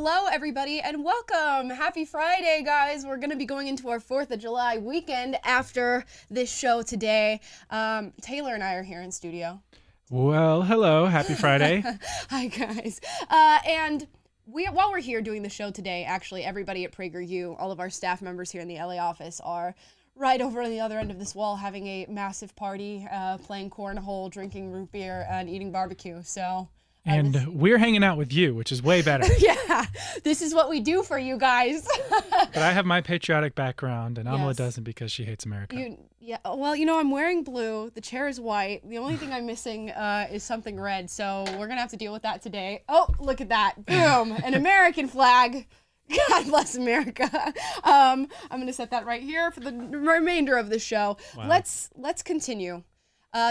Hello, everybody, and welcome. Happy Friday, guys. We're going to be going into our 4th of July weekend after this show today. Taylor and I are here in studio. Well, hello. Happy Friday. Hi, guys. While we're here doing the show today, actually, everybody at PragerU, all of our staff members here in the LA office are right over on the other end of this wall having a massive party, playing cornhole, drinking root beer, and eating barbecue. So... And we're hanging out with you, which is way better. Yeah, this is what we do for you guys. But I have my patriotic background, and Amala Yes. doesn't because she hates America. Well, I'm wearing blue. The chair is white. The only thing I'm missing is something red, so we're going to have to deal with that today. Oh, look at that. Boom. An American flag. God bless America. I'm going to set that right here for the remainder of the show. Wow. Let's continue.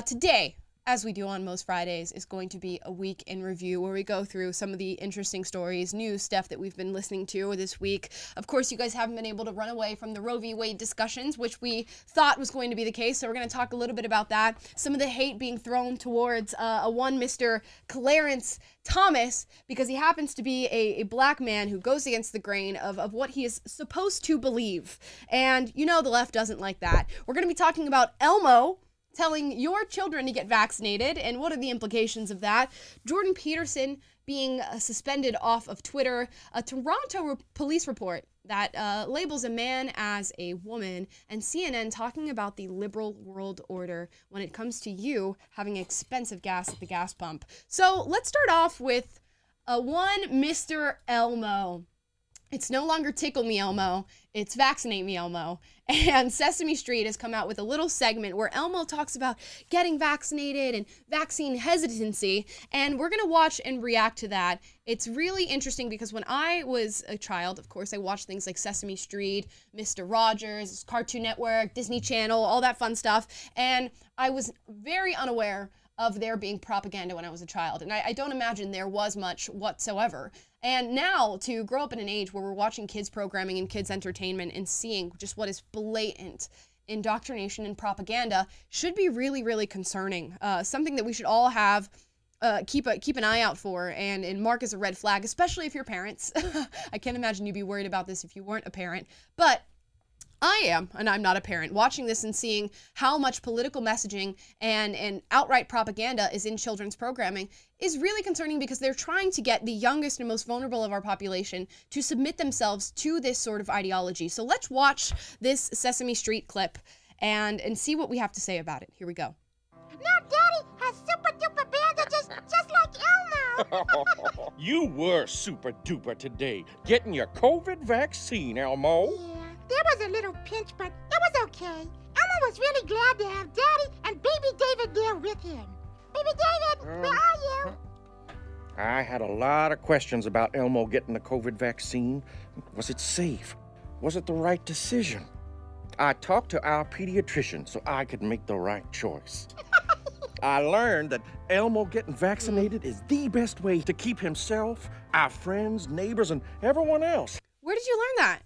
Today, as we do on most Fridays, is going to be a week in review where we go through some of the interesting stories, news stuff that we've been listening to this week. Of course, you guys haven't been able to run away from the Roe v. Wade discussions, which we thought was going to be the case, so we're going to talk a little bit about that. Some of the hate being thrown towards one Mr. Clarence Thomas, because he happens to be a black man who goes against the grain of what he is supposed to believe. And the left doesn't like that. We're going to be talking about Elmo telling your children to get vaccinated, and what are the implications of that? Jordan Peterson being suspended off of Twitter, a Toronto police report that labels a man as a woman, and CNN talking about the liberal world order when it comes to you having expensive gas at the gas pump. So let's start off with one Mr. Elmo. It's no longer Tickle Me Elmo, it's Vaccinate Me Elmo. And Sesame Street has come out with a little segment where Elmo talks about getting vaccinated and vaccine hesitancy, and we're going to watch and react to that. It's really interesting because when I was a child, of course, I watched things like Sesame Street, Mr. Rogers, Cartoon Network, Disney Channel, all that fun stuff, and I was very unaware of there being propaganda when I was a child. And I don't imagine there was much whatsoever. And now to grow up in an age where we're watching kids programming and kids entertainment and seeing just what is blatant indoctrination and propaganda should be really, really concerning. Something that we should all have keep an eye out for and mark as a red flag, especially if you're parents. I can't imagine you'd be worried about this if you weren't a parent. But I am, and I'm not a parent, watching this and seeing how much political messaging and outright propaganda is in children's programming is really concerning, because they're trying to get the youngest and most vulnerable of our population to submit themselves to this sort of ideology. So let's watch this Sesame Street clip and see what we have to say about it. Here we go. Now Daddy has super duper bandages just like Elmo. You were super duper today, getting your COVID vaccine, Elmo. Yeah, there was a little pinch, but it was okay. Elmo was really glad to have Daddy and Baby David there with him. Baby David, where are you? I had a lot of questions about Elmo getting the COVID vaccine. Was it safe? Was it the right decision? I talked to our pediatrician so I could make the right choice. I learned that Elmo getting vaccinated is the best way to keep himself, our friends, neighbors, and everyone else. Where did you learn that?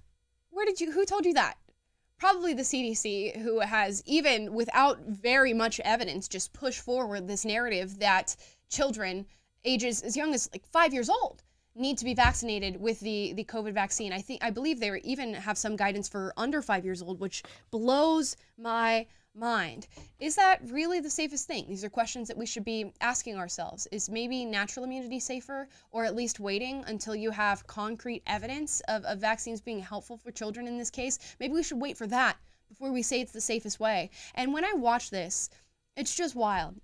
Who told you that? Probably the CDC, who has, even without very much evidence, just pushed forward this narrative that children ages as young as like 5 years old need to be vaccinated with the COVID vaccine. I believe they even have some guidance for under 5 years old, which blows my mind. Is that really the safest thing? These are questions that we should be asking ourselves. Is maybe natural immunity safer, or at least waiting until you have concrete evidence of vaccines being helpful for children in this case? Maybe we should wait for that before we say it's the safest way. And when I watch this, it's just wild.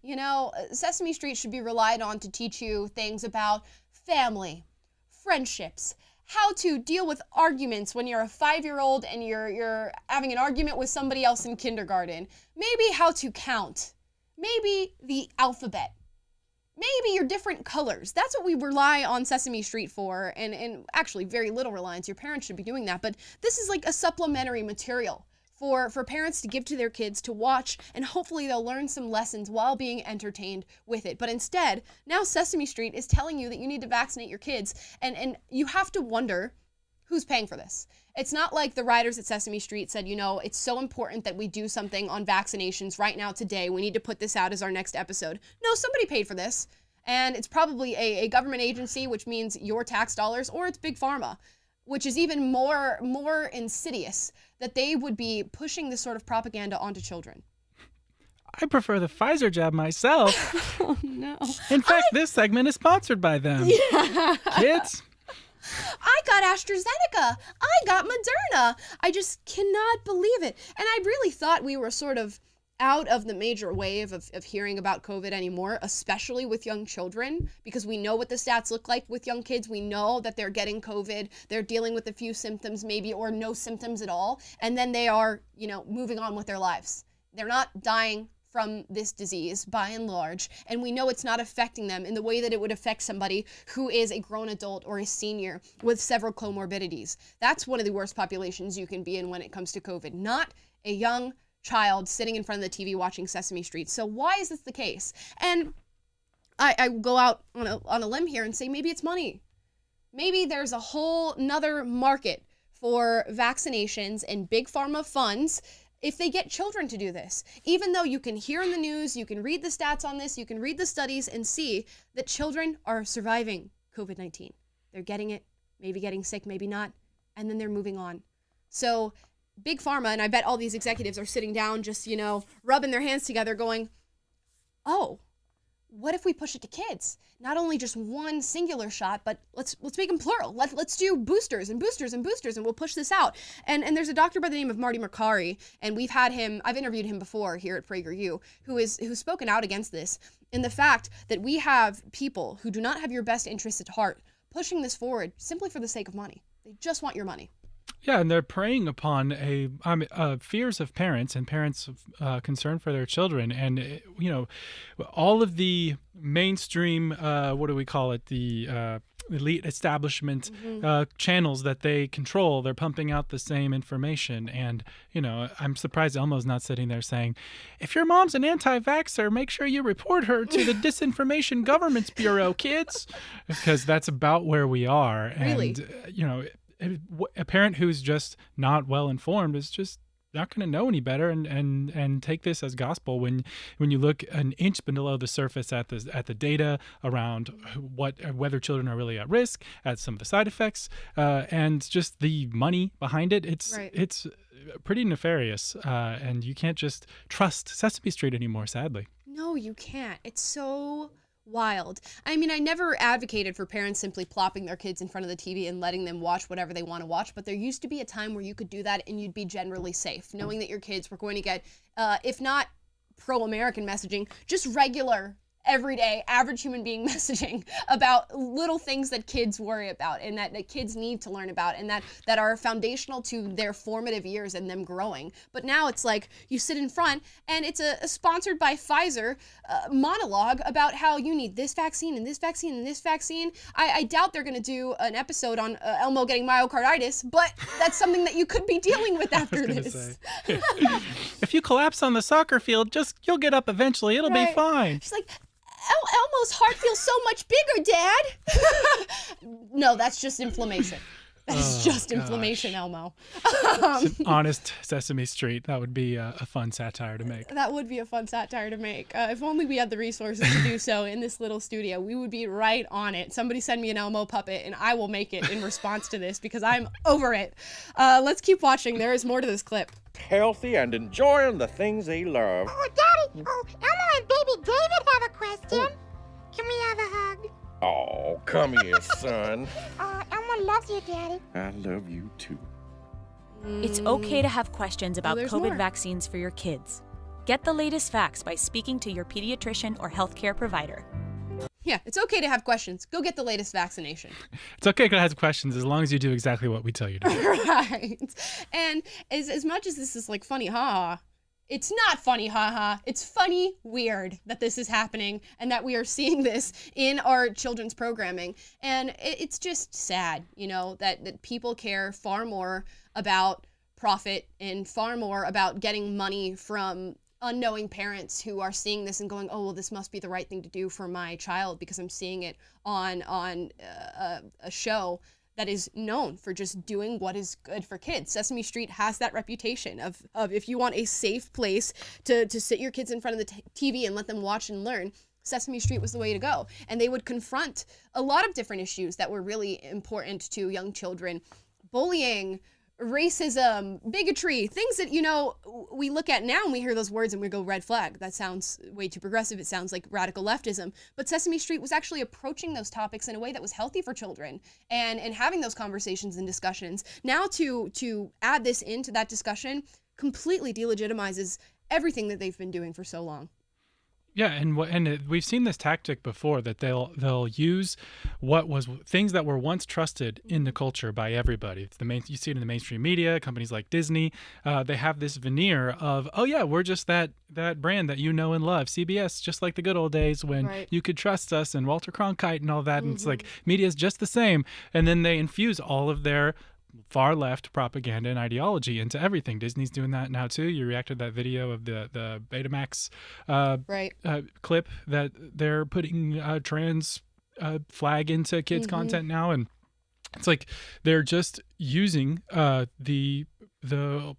Sesame Street should be relied on to teach you things about family, friendships, how to deal with arguments when you're a 5-year-old and you're having an argument with somebody else in kindergarten. Maybe how to count. Maybe the alphabet. Maybe your different colors. That's what we rely on Sesame Street for, and actually very little reliance. Your parents should be doing that, but this is like a supplementary material for parents to give to their kids to watch, and hopefully they'll learn some lessons while being entertained with it. But instead, now Sesame Street is telling you that you need to vaccinate your kids, and you have to wonder who's paying for this. It's not like the writers at Sesame Street said, it's so important that we do something on vaccinations right now today. We need to put this out as our next episode. No, somebody paid for this. And it's probably a government agency, which means your tax dollars, or it's Big Pharma, which is even more insidious, that they would be pushing this sort of propaganda onto children. I prefer the Pfizer jab myself. Oh, no. In fact, this segment is sponsored by them. Yeah. Kids. I got AstraZeneca. I got Moderna. I just cannot believe it. And I really thought we were sort of out of the major wave of hearing about COVID anymore, especially with young children, because we know what the stats look like with young kids. We know that they're getting COVID. They're dealing with a few symptoms maybe, or no symptoms at all. And then they are, moving on with their lives. They're not dying from this disease by and large, and we know it's not affecting them in the way that it would affect somebody who is a grown adult or a senior with several comorbidities. That's one of the worst populations you can be in when it comes to COVID, not a young child sitting in front of the TV watching Sesame Street. So why is this the case? And I go out on a limb here and say maybe it's money. Maybe there's a whole nother market for vaccinations and Big Pharma funds if they get children to do this. Even though you can hear in the news, you can read the stats on this, you can read the studies and see that children are surviving COVID-19. They're getting it, maybe getting sick, maybe not, and then they're moving on. So Big Pharma, and I bet all these executives are sitting down just, rubbing their hands together going, oh, what if we push it to kids? Not only just one singular shot, but let's make them plural. Let's do boosters and boosters and boosters, and we'll push this out. And there's a doctor by the name of Marty Makary, and I've interviewed him before here at PragerU, who's spoken out against this, in the fact that we have people who do not have your best interests at heart pushing this forward simply for the sake of money. They just want your money. Yeah, and they're preying upon fears of parents and parents' concern for their children. And, all of the mainstream, what do we call it, the elite establishment channels that they control, they're pumping out the same information. And, I'm surprised Elmo's not sitting there saying, if your mom's an anti-vaxxer, make sure you report her to the Disinformation Governance Bureau, kids. Because that's about where we are. Really? And, a parent who's just not well informed is just not going to know any better and take this as gospel when you look an inch below the surface at the data around whether children are really at risk, at some of the side effects, and just the money behind it. It's pretty nefarious, and you can't just trust Sesame Street anymore, sadly. No, you can't. It's so wild. I mean, I never advocated for parents simply plopping their kids in front of the TV and letting them watch whatever they want to watch, but there used to be a time where you could do that and you'd be generally safe, knowing that your kids were going to get, if not pro-American messaging, just regular, everyday, average human being messaging about little things that kids worry about and that kids need to learn about and that are foundational to their formative years and them growing. But now it's like you sit in front and it's a sponsored by Pfizer monologue about how you need this vaccine and this vaccine and this vaccine. I doubt they're going to do an episode on Elmo getting myocarditis, but that's something that you could be dealing with after this. If you collapse on the soccer field, you'll get up eventually. It'll be fine. She's like, Elmo's heart feels so much bigger, Dad. No, that's just inflammation. That's just inflammation, Elmo. Honest Sesame Street. That would be a fun satire to make. That would be a fun satire to make. If only we had the resources to do so in this little studio, we would be right on it. Somebody send me an Elmo puppet and I will make it in response to this because I'm over it. Let's keep watching. There is more to this clip. Healthy and enjoying the things they love. Oh, Daddy! Oh, Elmo and baby David have a question. Can we have a hug? Oh, come here, son. Elmo loves you, Daddy. I love you too. It's okay to have questions about there's COVID more. vaccines for your kids. Get the latest facts by speaking to your pediatrician or healthcare provider. Yeah, it's okay to have questions. Go get the latest vaccination. It's okay to have questions as long as you do exactly what we tell you to do. Right. And as much as this is like funny, haha, it's not funny, haha. It's funny weird that this is happening and that we are seeing this in our children's programming. And it's just sad, that people care far more about profit and far more about getting money from unknowing parents who are seeing this and going, oh, well, this must be the right thing to do for my child because I'm seeing it on a show that is known for just doing what is good for kids. Sesame Street has that reputation of if you want a safe place to sit your kids in front of the TV and let them watch and learn, Sesame Street was the way to go. And they would confront a lot of different issues that were really important to young children. Bullying, racism, bigotry, things that, you know, we look at now and we hear those words and we go, red flag. That sounds way too progressive. It sounds like radical leftism. But Sesame Street was actually approaching those topics in a way that was healthy for children and having those conversations and discussions. Now to add this into that discussion completely delegitimizes everything that they've been doing for so long. Yeah, and we've seen this tactic before, that they'll use what was things that were once trusted in the culture by everybody. You see it in the mainstream media, companies like Disney. They have this veneer of, oh yeah, we're just that brand that you know and love, CBS, just like the good old days when you could trust us, and Walter Cronkite and all that. And it's like media is just the same, and then they infuse all of their far left propaganda and ideology into everything. Disney's doing that now too. You reacted to that video of the Betamax clip that they're putting trans flag into kids' content now, and it's like they're just using the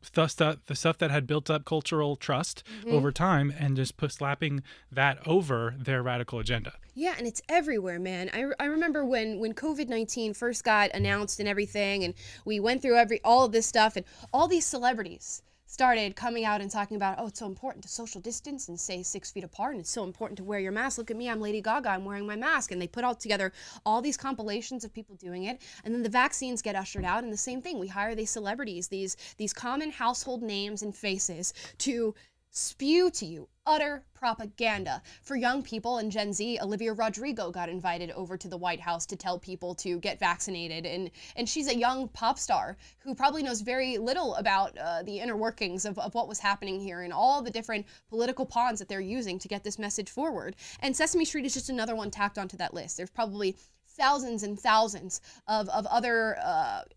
stuff that had built up cultural trust over time and just slapping that over their radical agenda. Yeah, and it's everywhere, man. I remember when COVID-19 first got announced and everything, and we went through all of this stuff, and all these celebrities started coming out and talking about, oh, it's so important to social distance and stay 6 feet apart, and it's so important to wear your mask. Look at me, I'm Lady Gaga, I'm wearing my mask. And they put all together all these compilations of people doing it, and then the vaccines get ushered out, and the same thing. We hire these celebrities, these common household names and faces to spew to you utter propaganda for young people. And Gen Z, Olivia Rodrigo got invited over to the White House to tell people to get vaccinated, and she's a young pop star who probably knows very little about the inner workings of what was happening here and all the different political pawns that they're using to get this message forward. And Sesame Street is just another one tacked onto that list. There's probably thousands and thousands of other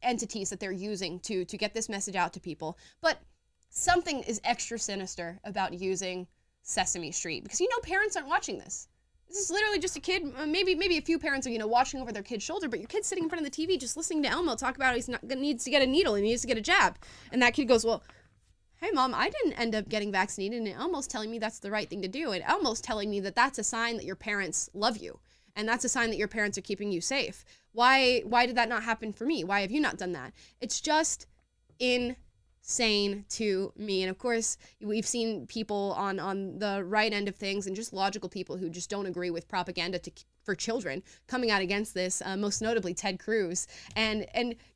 entities that they're using to get this message out to people. But something is extra sinister about using Sesame Street, because, you know, parents aren't watching this. This is literally just a kid, maybe a few parents are, you know, watching over their kid's shoulder, but your kid's sitting in front of the TV just listening to Elmo talk about how needs to get a needle, he needs to get a jab. And that kid goes, well, hey mom, I didn't end up getting vaccinated, and Elmo's telling me that's the right thing to do. And Elmo's telling me that that's a sign that your parents love you. And that's a sign that your parents are keeping you safe. Why did that not happen for me? Why have you not done that? It's just insane to me. And of course, we've seen people on the right end of things, and just logical people who just don't agree with propaganda for children coming out against this, most notably Ted Cruz, and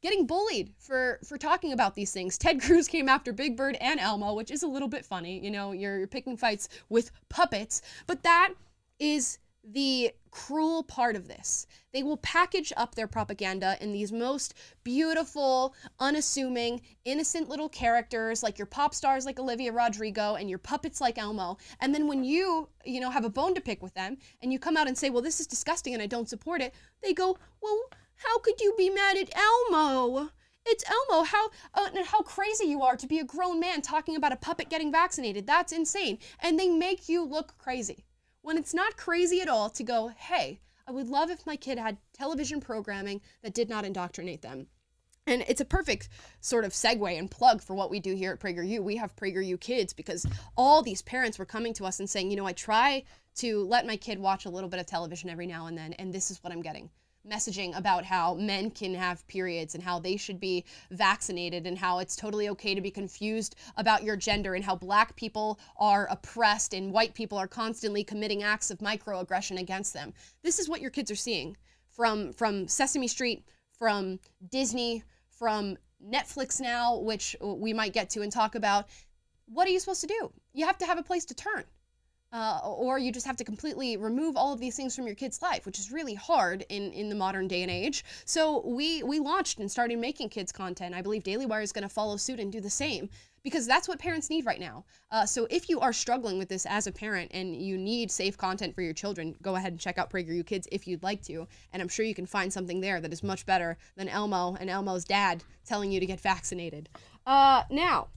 getting bullied for talking about these things. Ted Cruz came after Big Bird and Elmo, which is a little bit funny. You know, you're picking fights with puppets, but that is the cruel part of this. They will package up their propaganda in these most beautiful, unassuming, innocent little characters, like your pop stars like Olivia Rodrigo and your puppets like Elmo. And then when you have a bone to pick with them and you come out and say, well, this is disgusting and I don't support it, they go, well, how could you be mad at Elmo? It's Elmo. How crazy you are to be a grown man talking about a puppet getting vaccinated. That's insane. And they make you look crazy, when it's not crazy at all to go, hey, I would love if my kid had television programming that did not indoctrinate them. And it's a perfect sort of segue and plug for what we do here at PragerU. We have PragerU Kids, because all these parents were coming to us and saying, you know, I try to let my kid watch a little bit of television every now and then, and this is what I'm getting. Messaging about how men can have periods and how they should be vaccinated, and how it's totally okay to be confused about your gender, and how black people are oppressed and white people are constantly committing acts of microaggression against them. This is what your kids are seeing from Sesame Street, from Disney, from Netflix now, which we might get to and talk about. What are you supposed to do? You have to have a place to turn. Or you just have to completely remove all of these things from your kid's life, which is really hard in the modern day and age. So we launched and started making kids content. I believe Daily Wire is going to follow suit and do the same, because that's what parents need right now. So if you are struggling with this as a parent and you need safe content for your children, go ahead and check out PragerU Kids if you'd like to. And I'm sure you can find something there that is much better than Elmo and Elmo's dad telling you to get vaccinated. Now,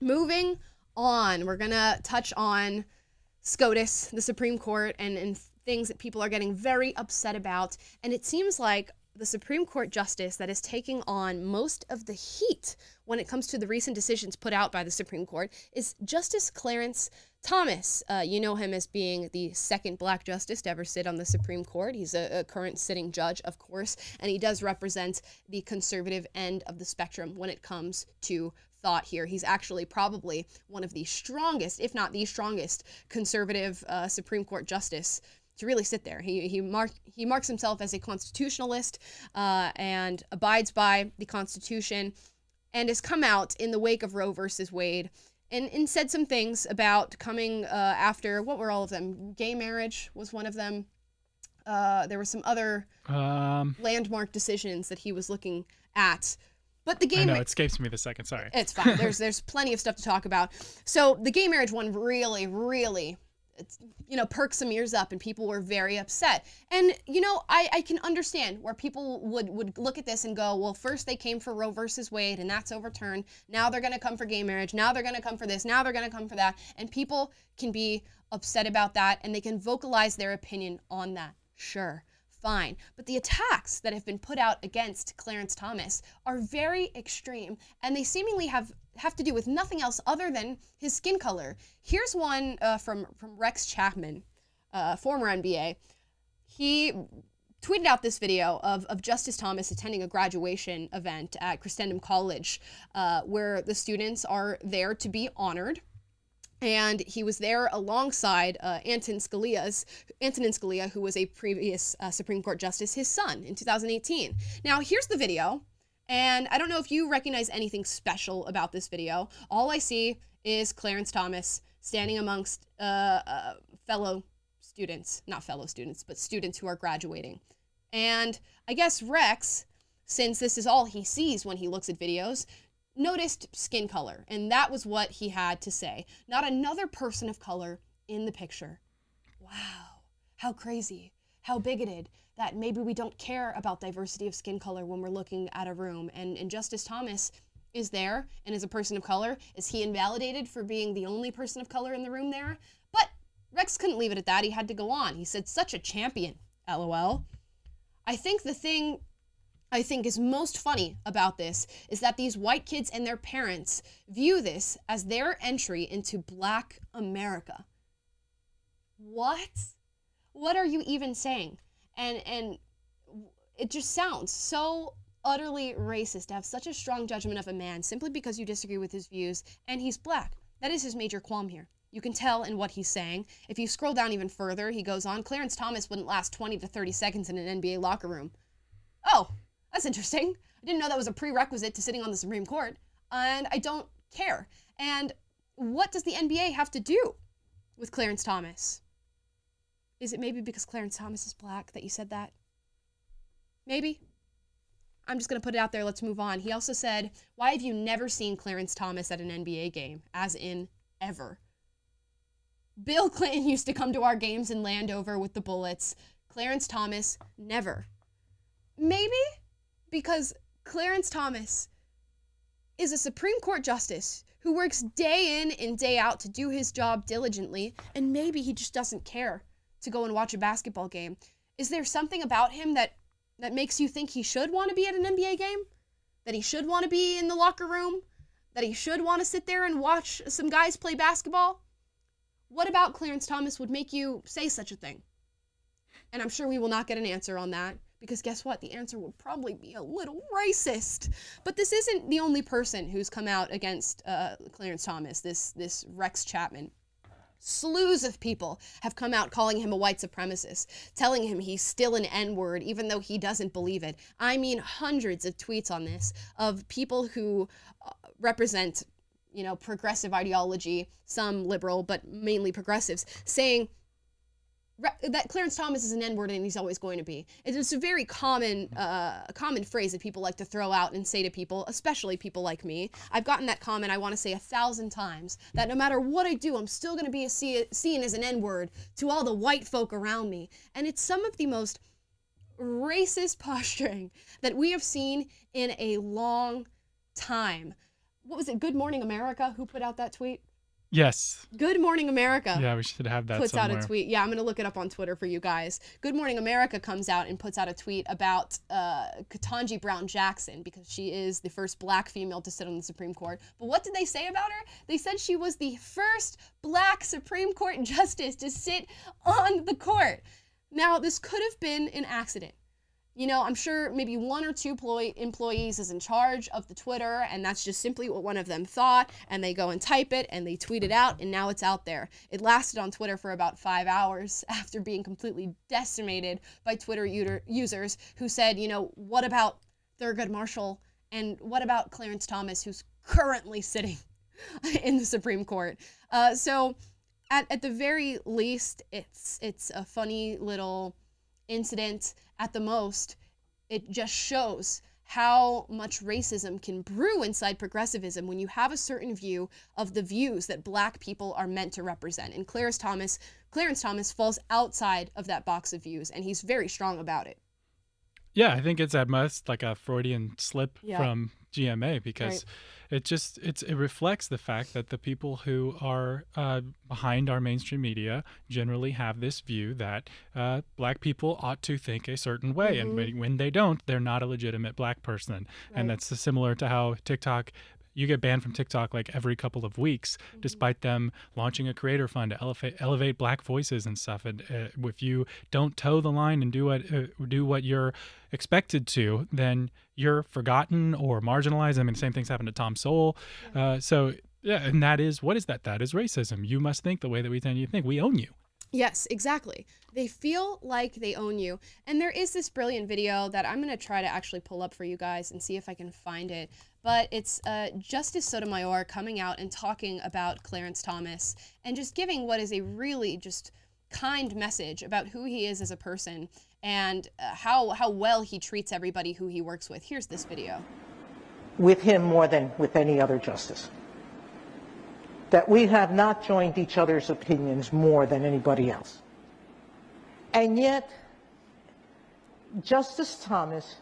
moving on, we're going to touch on SCOTUS, the Supreme Court, and things that people are getting very upset about. And it seems like the Supreme Court justice that is taking on most of the heat when it comes to the recent decisions put out by the Supreme Court is Justice Clarence Thomas. You know him as being the second black justice to ever sit on the Supreme Court. He's a current sitting judge, of course, and he does represent the conservative end of the spectrum when it comes to thought here. He's actually probably one of the strongest, if not the strongest, conservative Supreme Court justice to really sit there. He marks himself as a constitutionalist and abides by the Constitution, and has come out in the wake of Roe versus Wade and said some things about coming after, what were all of them? Gay marriage was one of them. There were some other landmark decisions that he was looking at. But the gay I know, it escapes me the second, sorry. It's fine. There's plenty of stuff to talk about. So the gay marriage one really, perked some ears up, and people were very upset. And, I can understand where people would look at this and go, well, first they came for Roe versus Wade, and that's overturned. Now they're going to come for gay marriage. Now they're going to come for this. Now they're going to come for that. And people can be upset about that, and they can vocalize their opinion on that. Sure. Fine. But the attacks that have been put out against Clarence Thomas are very extreme, and they seemingly have to do with nothing else other than his skin color. Here's one from Rex Chapman, former NBA. He tweeted out this video of Justice Thomas attending a graduation event at Christendom College, where the students are there to be honored. And he was there alongside Antonin Scalia, who was a previous Supreme Court justice, his son, in 2018. Now, here's the video, and I don't know if you recognize anything special about this video. All I see is Clarence Thomas standing amongst fellow students, not fellow students, but students who are graduating. And I guess Rex, since this is all he sees when he looks at videos, noticed skin color, and that was what he had to say. Not another person of color in the picture. Wow, how crazy, how bigoted that maybe we don't care about diversity of skin color when we're looking at a room. And Justice Thomas is there and is a person of color. Is he invalidated for being the only person of color in the room there? But Rex couldn't leave it at that. He had to go on. He said, such a champion, LOL. I think the thing is most funny about this is that these white kids and their parents view this as their entry into Black America. What? What are you even saying? And it just sounds so utterly racist to have such a strong judgment of a man simply because you disagree with his views and he's black. That is his major qualm here. You can tell in what he's saying. If you scroll down even further, he goes on, Clarence Thomas wouldn't last 20 to 30 seconds in an NBA locker room. Oh, that's interesting. I didn't know that was a prerequisite to sitting on the Supreme Court, and I don't care. And what does the NBA have to do with Clarence Thomas? Is it maybe because Clarence Thomas is black that you said that? Maybe. I'm just going to put it out there. Let's move on. He also said, why have you never seen Clarence Thomas at an NBA game? As in, ever. Bill Clinton used to come to our games in Landover with the Bullets. Clarence Thomas, never. Maybe because Clarence Thomas is a Supreme Court justice who works day in and day out to do his job diligently, and maybe he just doesn't care to go and watch a basketball game. Is there something about him that makes you think he should want to be at an NBA game? That he should want to be in the locker room? That he should want to sit there and watch some guys play basketball? What about Clarence Thomas would make you say such a thing? And I'm sure we will not get an answer on that, because guess what? The answer would probably be a little racist. But this isn't the only person who's come out against Clarence Thomas, this Rex Chapman. Slews of people have come out calling him a white supremacist, telling him he's still an N-word, even though he doesn't believe it. I mean, hundreds of tweets on this of people who represent, progressive ideology, some liberal, but mainly progressives, saying that Clarence Thomas is an N-word and he's always going to be. It's a very common phrase that people like to throw out and say to people, especially people like me. I've gotten that comment, I want to say 1,000 times, that no matter what I do, I'm still going to be seen as an N-word to all the white folk around me. And it's some of the most racist posturing that we have seen in a long time. What was it, Good Morning America, who put out that tweet? Yes. Good Morning America. Yeah, we should have that puts somewhere. out a tweet. Yeah, I'm going to look it up on Twitter for you guys. Good Morning America comes out and puts out a tweet about Ketanji Brown Jackson, because she is the first black female to sit on the Supreme Court. But what did they say about her? They said she was the first black Supreme Court justice to sit on the court. Now, this could have been an accident. You know, I'm sure maybe one or two employees is in charge of the Twitter, and that's just simply what one of them thought, and they go and type it, and they tweet it out, and now it's out there. It lasted on Twitter for about 5 hours after being completely decimated by Twitter users who said, you know, what about Thurgood Marshall, and what about Clarence Thomas, who's currently sitting in the Supreme Court? So at the very least, it's a funny little incident. At the most, it just shows how much racism can brew inside progressivism when you have a certain view of the views that black people are meant to represent. And Clarence Thomas falls outside of that box of views, and he's very strong about it. Yeah, I think it's at most like a Freudian slip Yeah. from GMA, because it reflects the fact that the people who are behind our mainstream media generally have this view that black people ought to think a certain way, and when they don't, they're not a legitimate black person. And that's similar to how you get banned from TikTok like every couple of weeks, despite them launching a creator fund to elevate black voices and stuff. And if you don't toe the line and do what you're expected to, then you're forgotten or marginalized. I mean, the same things happen to Tom Sowell. So yeah, and that is, what is that? That is racism. You must think the way that we think you think. We own you. Yes, exactly. They feel like they own you. And there is this brilliant video that I'm going to try to actually pull up for you guys and see if I can find it. But it's Justice Sotomayor coming out and talking about Clarence Thomas and just giving what is a really just kind message about who he is as a person and how well he treats everybody who he works with. Here's this video. With him more than with any other justice. That we have not joined each other's opinions more than anybody else. And yet, Justice Thomas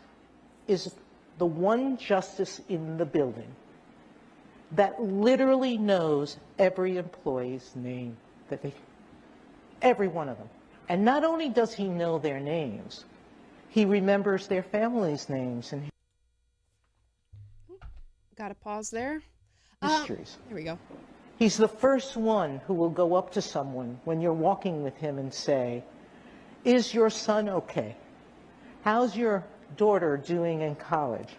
is the one justice in the building that literally knows every employee's name, every one of them. And not only does he know their names, he remembers their families' names and Gotta pause there. histories. Here we go. He's the first one who will go up to someone when you're walking with him and say, "Is your son okay? How's your daughter doing in college?"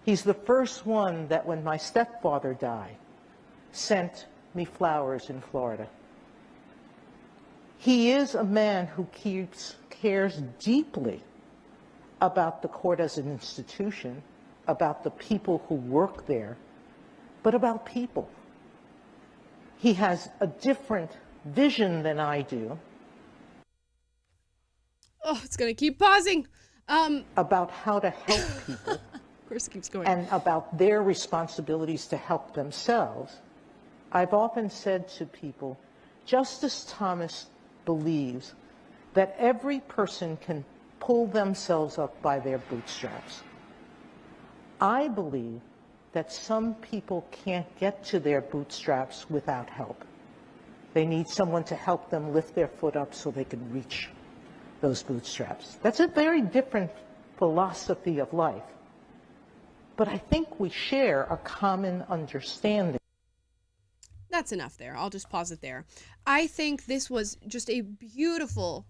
He's the first one that, when my stepfather died, sent me flowers in Florida. He is a man who cares deeply about the court as an institution, about the people who work there, but about people. He has a different vision than I do. Oh, it's going to keep pausing. About how to help people. Of course, it keeps going. And about their responsibilities to help themselves. I've often said to people, Justice Thomas believes that every person can pull themselves up by their bootstraps. I believe that some people can't get to their bootstraps without help. They need someone to help them lift their foot up so they can reach those bootstraps. That's a very different philosophy of life. But I think we share a common understanding. That's enough there. I'll just pause it there. I think this was just a beautiful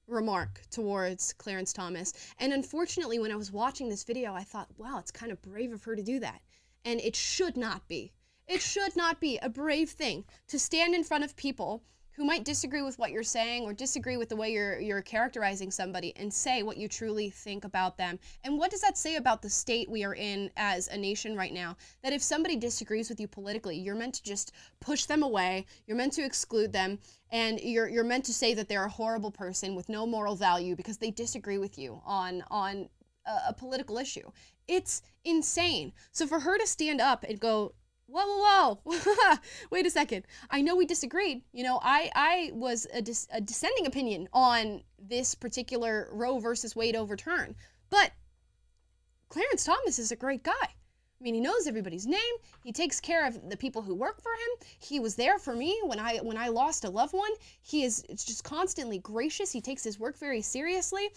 remark towards Clarence Thomas. And unfortunately, when I was watching this video, I thought, wow, it's kind of brave of her to do that. And it should not be. It should not be a brave thing to stand in front of people who might disagree with what you're saying or disagree with the way you're characterizing somebody and say what you truly think about them. And what does that say about the state we are in as a nation right now? That if somebody disagrees with you politically, you're meant to just push them away, you're meant to exclude them, and you're meant to say that they're a horrible person with no moral value because they disagree with you on a political issue. It's insane. So for her to stand up and go, whoa, wait a second. I know we disagreed. You know, I was a dissenting opinion on this particular Roe versus Wade overturn. But Clarence Thomas is a great guy. I mean, he knows everybody's name. He takes care of the people who work for him. He was there for me when I lost a loved one. It's just constantly gracious. He takes his work very seriously.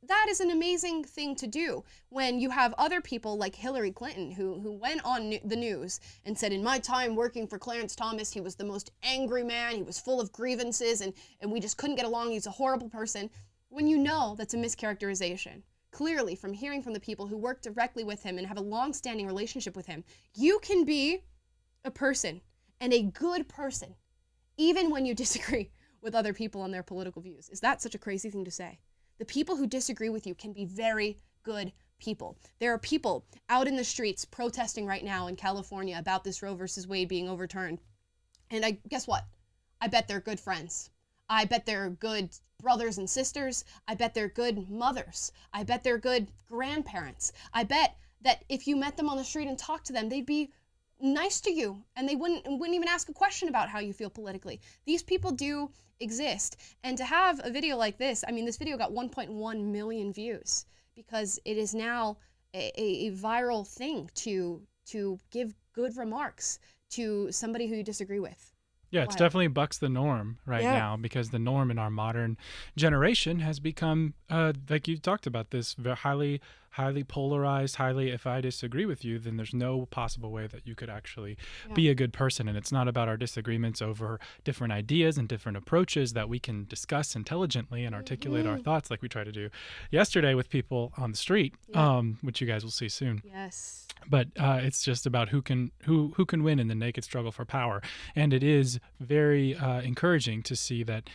That is an amazing thing to do when you have other people like Hillary Clinton who went on the news and said, in my time working for Clarence Thomas, he was the most angry man. He was full of grievances and we just couldn't get along. He's a horrible person. When you know that's a mischaracterization, clearly from hearing from the people who work directly with him and have a long-standing relationship with him, you can be a person and a good person, even when you disagree with other people on their political views. Is that such a crazy thing to say? The people who disagree with you can be very good people. There are people out in the streets protesting right now in California about this Roe versus Wade being overturned. And guess what? I bet they're good friends. I bet they're good brothers and sisters. I bet they're good mothers. I bet they're good grandparents. I bet that if you met them on the street and talked to them, they'd be nice to you and they wouldn't even ask a question about how you feel politically. These people do exist. And to have a video like this, I mean, this video got 1.1 million views because it is now a viral thing to give good remarks to somebody who you disagree with. Yeah, it's definitely bucks the norm right now, because the norm in our modern generation has become, like you talked about, this very highly polarized, if I disagree with you, then there's no possible way that you could actually be a good person. And it's not about our disagreements over different ideas and different approaches that we can discuss intelligently and articulate our thoughts like we try to do yesterday with people on the street, which you guys will see soon. Yes. But it's just about who can win in the naked struggle for power, and it is very encouraging to see that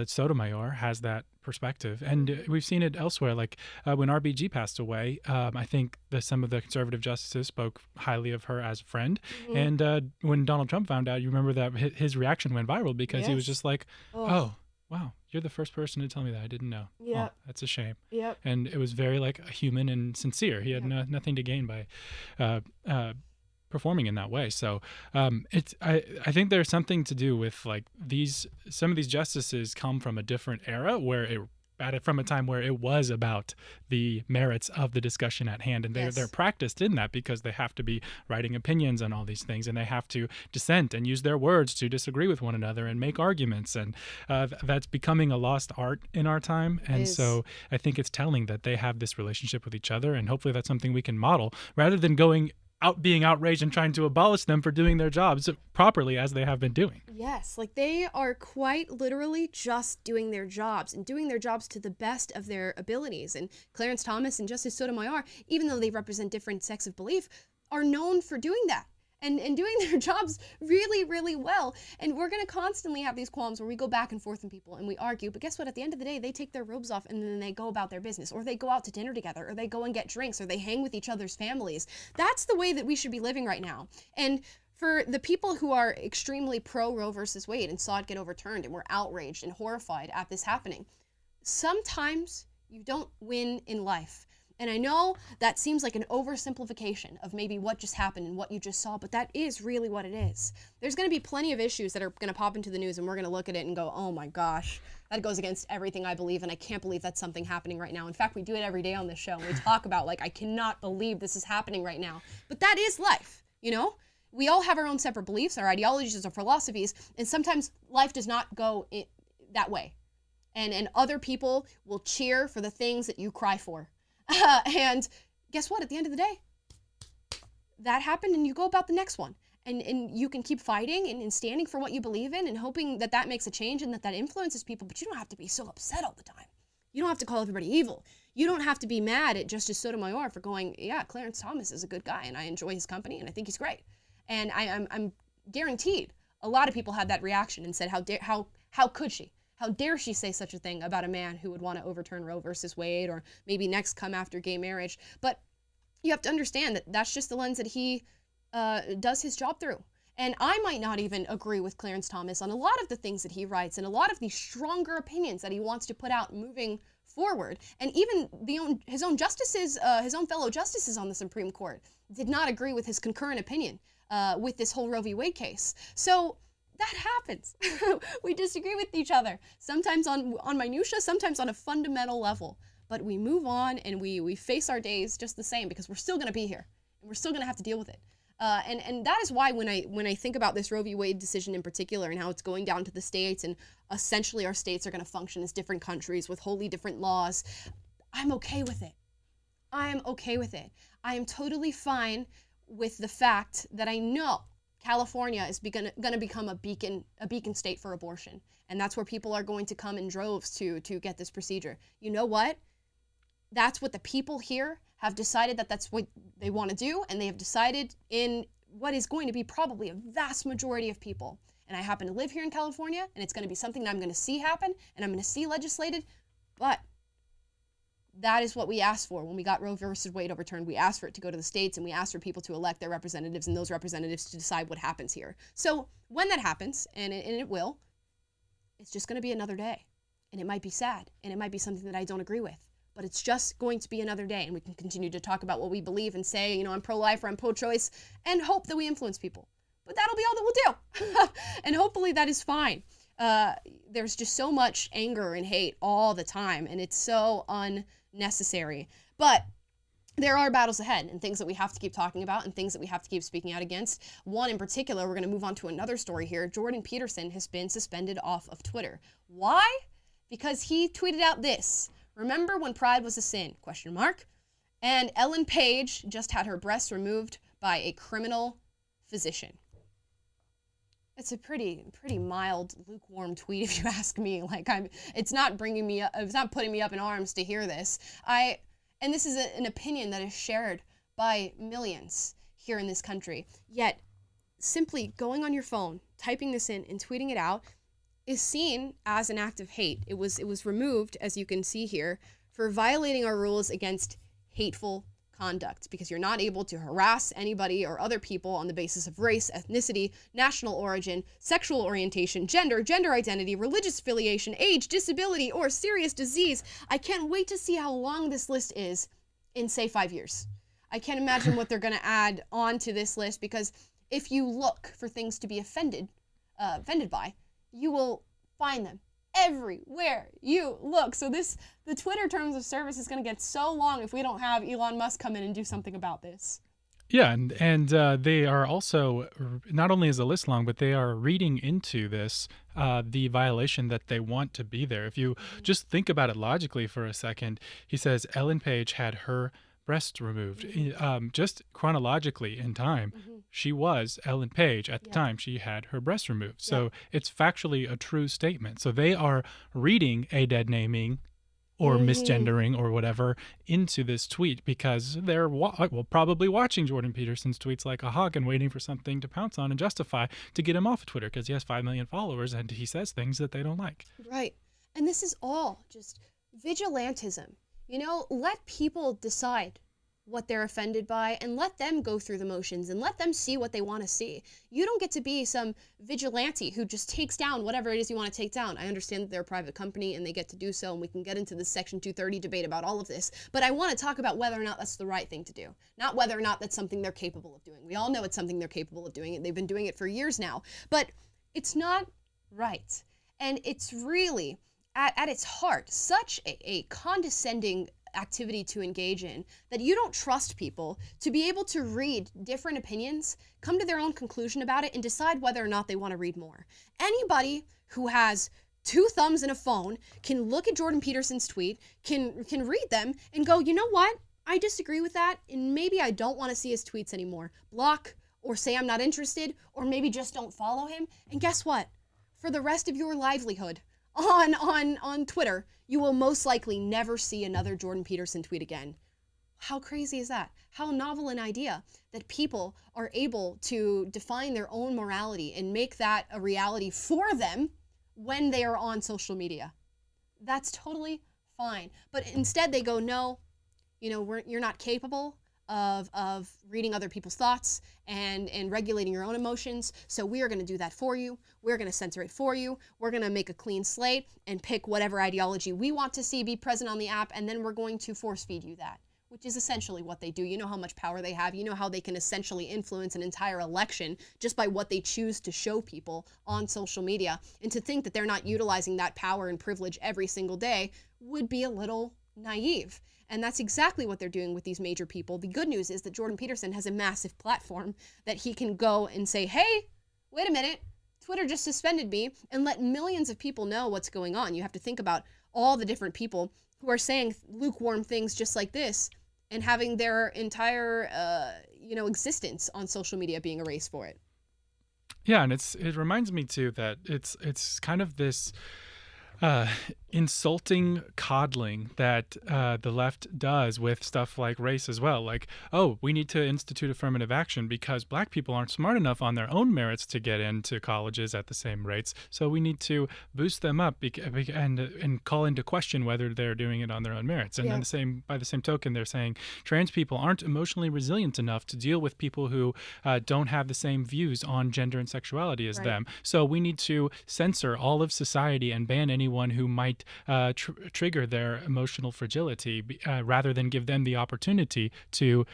Sotomayor has that perspective, and we've seen it elsewhere. Like when RBG passed away, I think that some of the conservative justices spoke highly of her as a friend, and when Donald Trump found out, you remember that his reaction went viral because he was just like, "Oh, wow, you're the first person to tell me that. I didn't know. Yeah, that's a shame." Yep. And it was very like human and sincere. He had nothing to gain by performing in that way. So I think there's something to do with like some of these justices come from a different era from a time where it was about the merits of the discussion at hand, and they're practiced in that because they have to be writing opinions on all these things, and they have to dissent and use their words to disagree with one another and make arguments, and that's becoming a lost art in our time. And so I think it's telling that they have this relationship with each other, and hopefully that's something we can model rather than being outraged and trying to abolish them for doing their jobs properly as they have been doing. Yes, like they are quite literally just doing their jobs and doing their jobs to the best of their abilities. And Clarence Thomas and Justice Sotomayor, even though they represent different sects of belief, are known for doing that. And doing their jobs really, really well. And we're going to constantly have these qualms where we go back and forth with people and we argue. But guess what? At the end of the day, they take their robes off and then they go about their business. Or they go out to dinner together. Or they go and get drinks. Or they hang with each other's families. That's the way that we should be living right now. And for the people who are extremely pro Roe versus Wade and saw it get overturned and were outraged and horrified at this happening, sometimes you don't win in life. And I know that seems like an oversimplification of maybe what just happened and what you just saw, but that is really what it is. There's going to be plenty of issues that are going to pop into the news and we're going to look at it and go, oh my gosh, that goes against everything I believe, and I can't believe that's something happening right now. In fact, we do it every day on this show. And we talk about, like, I cannot believe this is happening right now. But that is life, you know? We all have our own separate beliefs, our ideologies, our philosophies, and sometimes life does not go that way. And other people will cheer for the things that you cry for. And guess what? At the end of the day, that happened and you go about the next one. And you can keep fighting and standing for what you believe in and hoping that that makes a change and that influences people. But you don't have to be so upset all the time. You don't have to call everybody evil. You don't have to be mad at Justice Sotomayor for going, yeah, Clarence Thomas is a good guy and I enjoy his company and I think he's great. And I'm guaranteed a lot of people had that reaction and said, how could she? How dare she say such a thing about a man who would want to overturn Roe versus Wade or maybe next come after gay marriage? But you have to understand that that's just the lens that he does his job through. And I might not even agree with Clarence Thomas on a lot of the things that he writes and a lot of the stronger opinions that he wants to put out moving forward. And even his own justices, his own fellow justices on the Supreme Court did not agree with his concurrent opinion with this whole Roe v. Wade case. So that happens. We disagree with each other, sometimes on minutia, sometimes on a fundamental level. But we move on and we face our days just the same because we're still going to be here. and we're still going to have to deal with it. And that is why when I think about this Roe v. Wade decision in particular and how it's going down to the states and essentially our states are going to function as different countries with wholly different laws, I'm okay with it. I'm okay with it. I am totally fine with the fact that I know California is going to become a beacon state for abortion. And that's where people are going to come in droves to get this procedure. You know what? That's what the people here have decided that's what they want to do. And they have decided in what is going to be probably a vast majority of people. And I happen to live here in California, and it's going to be something that I'm going to see happen, and I'm going to see legislated. But that is what we asked for when we got Roe versus Wade overturned. We asked for it to go to the states, and we asked for people to elect their representatives and those representatives to decide what happens here. So when that happens, and it will, it's just going to be another day. And it might be sad, and it might be something that I don't agree with. But it's just going to be another day, and we can continue to talk about what we believe and say, I'm pro-life or I'm pro-choice, and hope that we influence people. But that'll be all that we'll do. And hopefully that is fine. There's just so much anger and hate all the time, and it's so unnecessary. But there are battles ahead and things that we have to keep talking about and things that we have to keep speaking out against. One in particular, we're going to move on to another story here. Jordan Peterson has been suspended off of Twitter. Why? Because he tweeted out this: "Remember when pride was a sin? ? And Ellen Page just had her breasts removed by a criminal physician." It's a pretty mild, lukewarm tweet, if you ask me. It's not putting me up in arms to hear this. And this is an opinion that is shared by millions here in this country. Yet, simply going on your phone, typing this in, and tweeting it out is seen as an act of hate. It was removed, as you can see here, for violating our rules against hateful conduct, because you're not able to harass anybody or other people on the basis of race, ethnicity, national origin, sexual orientation, gender identity, religious affiliation, age, disability, or serious disease. I can't wait to see how long this list is in, say, 5 years. I can't imagine what they're going to add on to this list, because if you look for things to be offended by, you will find them everywhere you look. So the Twitter terms of service is going to get so long if we don't have Elon Musk come in and do something about this. Yeah, and they are also, not only is the list long, but they are reading into this the violation that they want to be there. If you just think about it logically for a second, he says Ellen Page had her breasts removed. Just chronologically in time, she was Ellen Page at the time she had her breasts removed. So it's factually a true statement. So they are reading a dead naming or misgendering or whatever into this tweet because they're probably watching Jordan Peterson's tweets like a hawk and waiting for something to pounce on and justify to get him off of Twitter because he has 5 million followers and he says things that they don't like. Right. And this is all just vigilantism. Let people decide what they're offended by and let them go through the motions and let them see what they want to see. You don't get to be some vigilante who just takes down whatever it is you want to take down. I understand that they're a private company and they get to do so, and we can get into the Section 230 debate about all of this, but I want to talk about whether or not that's the right thing to do, not whether or not that's something they're capable of doing. We all know it's something they're capable of doing, and they've been doing it for years now, but it's not right. And it's really, at its heart, such a condescending activity to engage in that you don't trust people to be able to read different opinions, come to their own conclusion about it, and decide whether or not they want to read more. Anybody who has 2 thumbs in a phone can look at Jordan Peterson's tweet, can read them and go, you know what? I disagree with that, and maybe I don't want to see his tweets anymore. Block, or say I'm not interested, or maybe just don't follow him. And guess what? For the rest of your livelihood, on Twitter, you will most likely never see another Jordan Peterson tweet again. How crazy is that? How novel an idea that people are able to define their own morality and make that a reality for them when they are on social media. That's totally fine. But instead they go, no, you're not capable of reading other people's thoughts and regulating your own emotions. So we are going to do that for you. We're going to censor it for you. We're going to make a clean slate and pick whatever ideology we want to see be present on the app. And then we're going to force feed you that, which is essentially what they do. You know how much power they have. You know how they can essentially influence an entire election just by what they choose to show people on social media. And to think that they're not utilizing that power and privilege every single day would be a little naive. And that's exactly what they're doing with these major people. The good news is that Jordan Peterson has a massive platform that he can go and say, hey, wait a minute, Twitter just suspended me, and let millions of people know what's going on. You have to think about all the different people who are saying lukewarm things just like this and having their entire, existence on social media being erased for it. Yeah, and it reminds me too that it's kind of this insulting coddling that the left does with stuff like race as well. Like, oh, we need to institute affirmative action because black people aren't smart enough on their own merits to get into colleges at the same rates. So we need to boost them up and call into question whether they're doing it on their own merits. And then by the same token, they're saying trans people aren't emotionally resilient enough to deal with people who don't have the same views on gender and sexuality as them. So we need to censor all of society and ban anyone who might trigger their emotional fragility rather than give them the opportunity to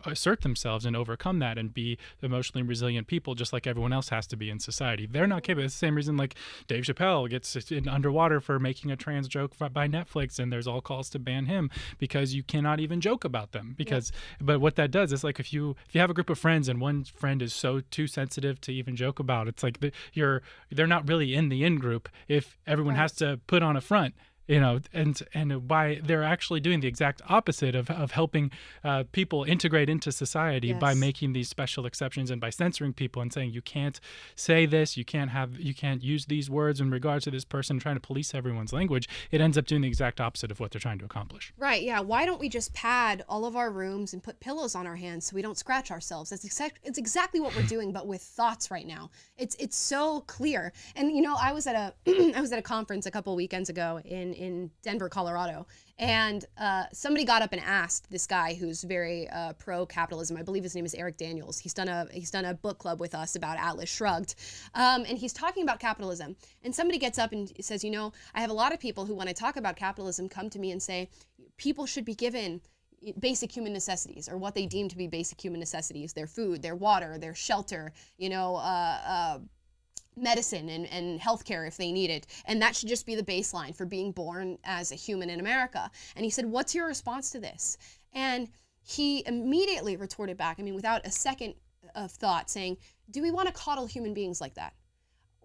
assert themselves and overcome that and be emotionally resilient people just like everyone else has to be in society. They're not capable. It's the same reason like Dave Chappelle gets in underwater for making a trans joke by Netflix, and there's all calls to ban him because you cannot even joke about them. But what that does is like if you have a group of friends and one friend is so too sensitive to even joke about, it's like they're not really in the in group if everyone has to put on a front. And by they're actually doing the exact opposite of helping people integrate into society by making these special exceptions and by censoring people and saying you can't say this, you can't use these words in regards to this person, trying to police everyone's language. It ends up doing the exact opposite of what they're trying to accomplish. Right, yeah. Why don't we just pad all of our rooms and put pillows on our hands so we don't scratch ourselves? It's exactly what we're doing, but with thoughts right now. It's so clear. And I was at a conference a couple weekends ago in Denver, Colorado, and somebody got up and asked this guy who's very pro-capitalism. I believe his name is Eric Daniels. He's done a book club with us about Atlas Shrugged, and he's talking about capitalism. And somebody gets up and says, I have a lot of people who, when I talk about capitalism, come to me and say people should be given basic human necessities, or what they deem to be basic human necessities: their food, their water, their shelter, medicine and healthcare if they need it. And that should just be the baseline for being born as a human in America. And he said, what's your response to this? And he immediately retorted back, without a second of thought, saying, do we want to coddle human beings like that?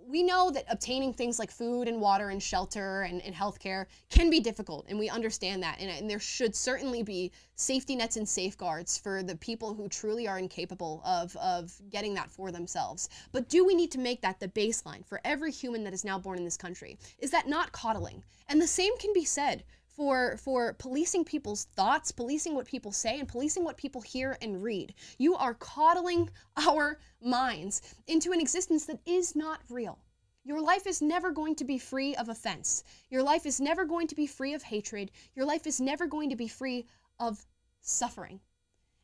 We know that obtaining things like food and water and shelter and healthcare can be difficult, and we understand that. And there should certainly be safety nets and safeguards for the people who truly are incapable of getting that for themselves. But do we need to make that the baseline for every human that is now born in this country? Is that not coddling? And the same can be said for policing people's thoughts, policing what people say, and policing what people hear and read. You are coddling our minds into an existence that is not real. Your life is never going to be free of offense. Your life is never going to be free of hatred. Your life is never going to be free of suffering.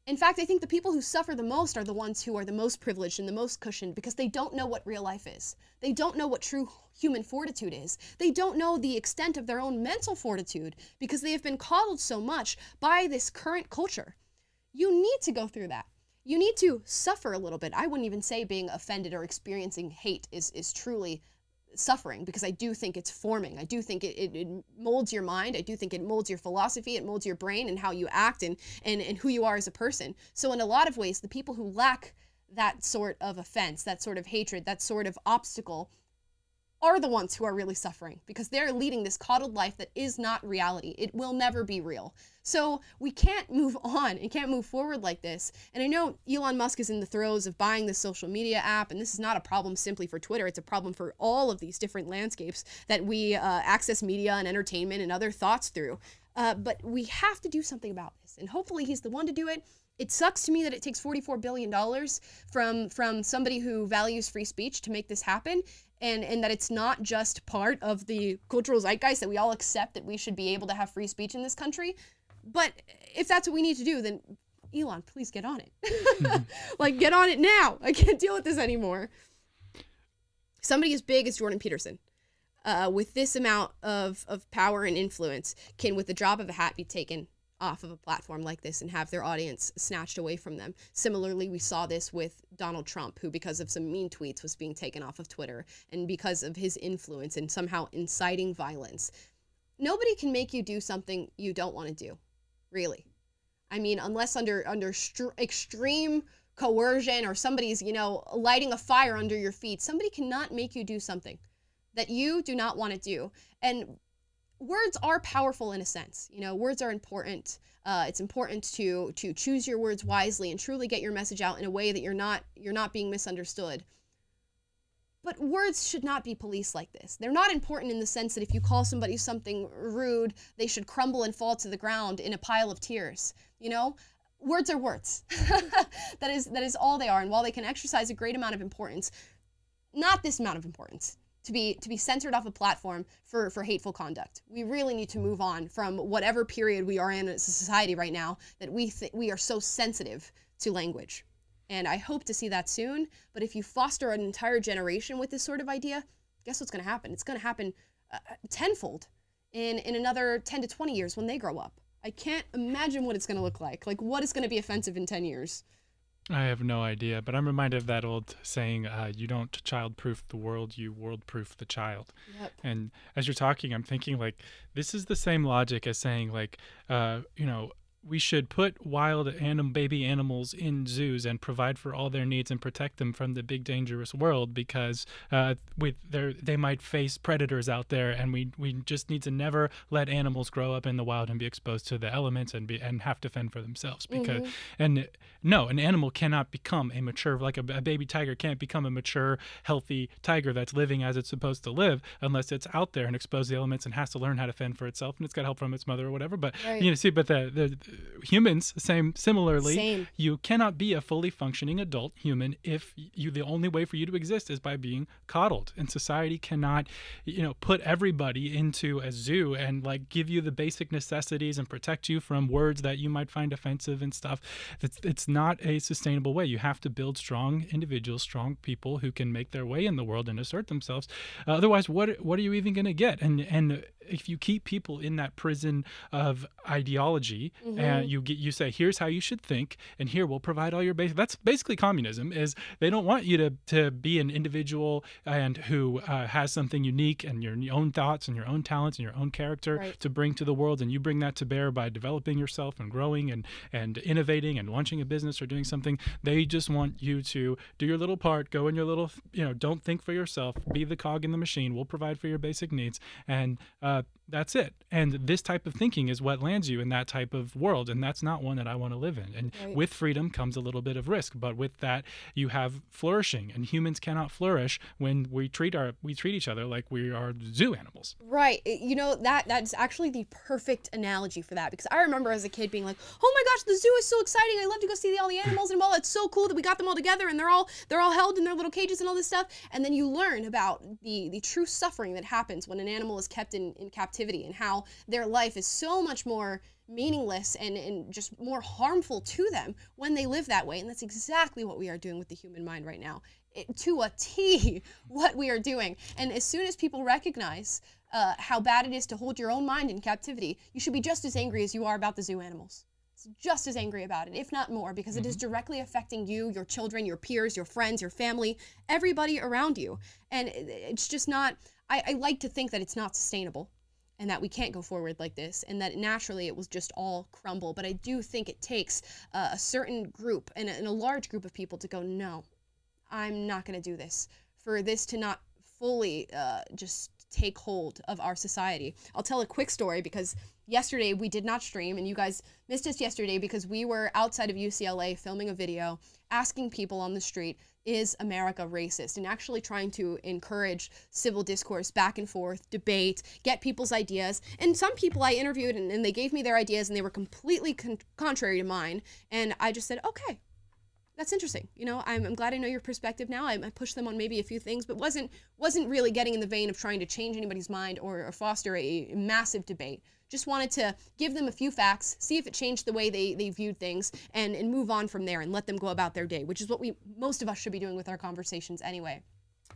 In fact, I think the people who suffer the most are the ones who are the most privileged and the most cushioned, because they don't know what real life is. They don't know what true human fortitude is. They don't know the extent of their own mental fortitude because they have been coddled so much by this current culture. You need to go through that. You need to suffer a little bit. I wouldn't even say being offended or experiencing hate is truly suffering, because I do think it's forming. I do think it molds your mind. I do think it molds your philosophy. It molds your brain and how you act and who you are as a person. So in a lot of ways, the people who lack that sort of offense, that sort of hatred, that sort of obstacle are the ones who are really suffering, because they're leading this coddled life that is not reality. It will never be real. So we can't move on and can't move forward like this. And I know Elon Musk is in the throes of buying this social media app, and this is not a problem simply for Twitter. It's a problem for all of these different landscapes that we access media and entertainment and other thoughts through. But we have to do something about this, and hopefully he's the one to do it. It sucks to me that it takes $44 billion from somebody who values free speech to make this happen, and that it's not just part of the cultural zeitgeist that we all accept that we should be able to have free speech in this country. But if that's what we need to do, then Elon, please get on it. Like, get on it now. I can't deal with this anymore. Somebody as big as Jordan Peterson, with this amount of power and influence, can, with the drop of a hat, be taken off of a platform like this and have their audience snatched away from them. Similarly, we saw this with Donald Trump, who, because of some mean tweets, was being taken off of Twitter, and because of his influence and somehow inciting violence. nobody can make you do something you don't want to do, really. I mean, unless under extreme coercion or somebody's, lighting a fire under your feet, somebody cannot make you do something that you do not want to do. And words are powerful in a sense. Words are important. It's important to choose your words wisely and truly get your message out in a way that you're not being misunderstood. But words should not be policed like this. They're not important in the sense that if you call somebody something rude, they should crumble and fall to the ground in a pile of tears. Words are words. That is all they are. And while they can exercise a great amount of importance, not this amount of importance, to be censored off a platform for hateful conduct. We really need to move on from whatever period we are in as a society right now that we are so sensitive to language. And I hope to see that soon. But if you foster an entire generation with this sort of idea, guess what's going to happen? It's going to happen tenfold in another 10 to 20 years when they grow up. I can't imagine what it's going to look like. Like, what is going to be offensive in 10 years? I have no idea, but I'm reminded of that old saying, you don't child-proof the world, you world-proof the child. Yep. And as you're talking, I'm thinking, this is the same logic as saying, we should put wild baby animals in zoos and provide for all their needs and protect them from the big dangerous world because they might face predators out there, and we just need to never let animals grow up in the wild and be exposed to the elements and have to fend for themselves. Because and no, an animal cannot become a mature, like a baby tiger can't become a mature, healthy tiger that's living as it's supposed to live unless it's out there and exposed to the elements and has to learn how to fend for itself, and it's got help from its mother or whatever. But right. But the humans, similarly, you cannot be a fully functioning adult human if the only way for you to exist is by being coddled. And society cannot, put everybody into a zoo and give you the basic necessities and protect you from words that you might find offensive and stuff. It's not a sustainable way. You have to build strong individuals, strong people who can make their way in the world and assert themselves. Otherwise, what are you even going to get? And if you keep people in that prison of ideology, and you say, here's how you should think, and here we'll provide all your basic. That's basically communism. Is they don't want you to be an individual and who has something unique and your own thoughts and your own talents and your own character to bring to the world, and you bring that to bear by developing yourself and growing and innovating and launching a business or doing something. They just want you to do your little part, go in your little, don't think for yourself, be the cog in the machine. We'll provide for your basic needs, and that's it. And this type of thinking is what lands you in that type of world, and that's not one that I want to live in. And with freedom comes a little bit of risk, but with that you have flourishing, and humans cannot flourish when we treat each other like we are zoo animals. Right. That's actually the perfect analogy for that, because I remember as a kid being like, oh my gosh, the zoo is so exciting. I love to go see all the animals and all. It's so cool that we got them all together and they're all held in their little cages and all this stuff. And then you learn about the true suffering that happens when an animal is kept in captivity, and how their life is so much more meaningless and just more harmful to them when they live that way. And that's exactly what we are doing with the human mind right now. To a T, what we are doing. And as soon as people recognize how bad it is to hold your own mind in captivity, you should be just as angry as you are about the zoo animals. Just as angry about it, if not more, because it is directly affecting you, your children, your peers, your friends, your family, everybody around you. And it's just not, I like to think that it's not sustainable, and that we can't go forward like this, and that naturally it will just all crumble. But I do think it takes a certain group and a large group of people to go, no, I'm not going to do this, for this to not fully just take hold of our society. I'll tell a quick story, because yesterday we did not stream, and you guys missed us yesterday because we were outside of UCLA filming a video asking people on the street, is America racist? And actually trying to encourage civil discourse, back and forth, debate, get people's ideas. And some people I interviewed, and they gave me their ideas, and they were completely contrary to mine. And I just said, okay, that's interesting. I'm glad I know your perspective now. I pushed them on maybe a few things, but wasn't really getting in the vein of trying to change anybody's mind or foster a massive debate. Just wanted to give them a few facts, see if it changed the way they viewed things, and move on from there and let them go about their day, which is what most of us should be doing with our conversations anyway.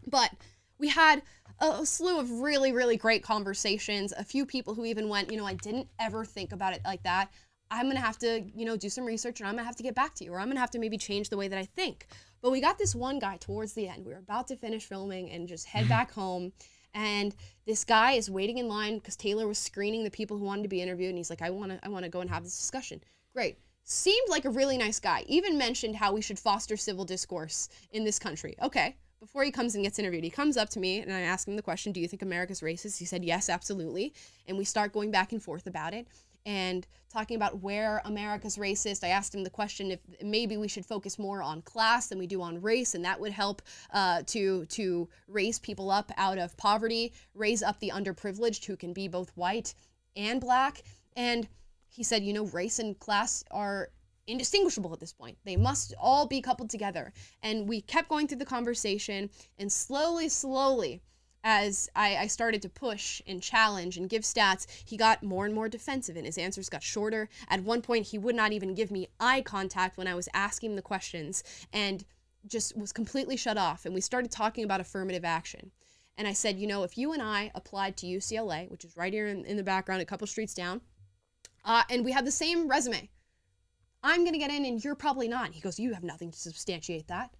But we had a slew of really, really great conversations. A few people who even went, I didn't ever think about it like that. I'm going to have to, do some research, and I'm going to have to get back to you, or I'm going to have to maybe change the way that I think. But we got this one guy towards the end. We were about to finish filming and just head back home. And this guy is waiting in line because Taylor was screening the people who wanted to be interviewed. And he's like, I want to go and have this discussion. Great. Seemed like a really nice guy. Even mentioned how we should foster civil discourse in this country. Okay. Before he comes and gets interviewed, he comes up to me and I ask him the question, do you think America's racist? He said, yes, absolutely. And we start going back and forth about it and talking about where America's racist. I asked him the question if maybe we should focus more on class than we do on race, and that would help to raise people up out of poverty, raise up the underprivileged who can be both white and black. And he said, you know, race and class are indistinguishable at this point. They must all be coupled together. And we kept going through the conversation, and slowly, as I started to push and challenge and give stats, he got more and more defensive and his answers got shorter. At one point, he would not even give me eye contact when I was asking him the questions and just was completely shut off. And we started talking about affirmative action. And I said, you know, if you and I applied to UCLA, which is right here in the background, a couple streets down, and we have the same resume, I'm going to get in and you're probably not. He goes, you have nothing to substantiate that.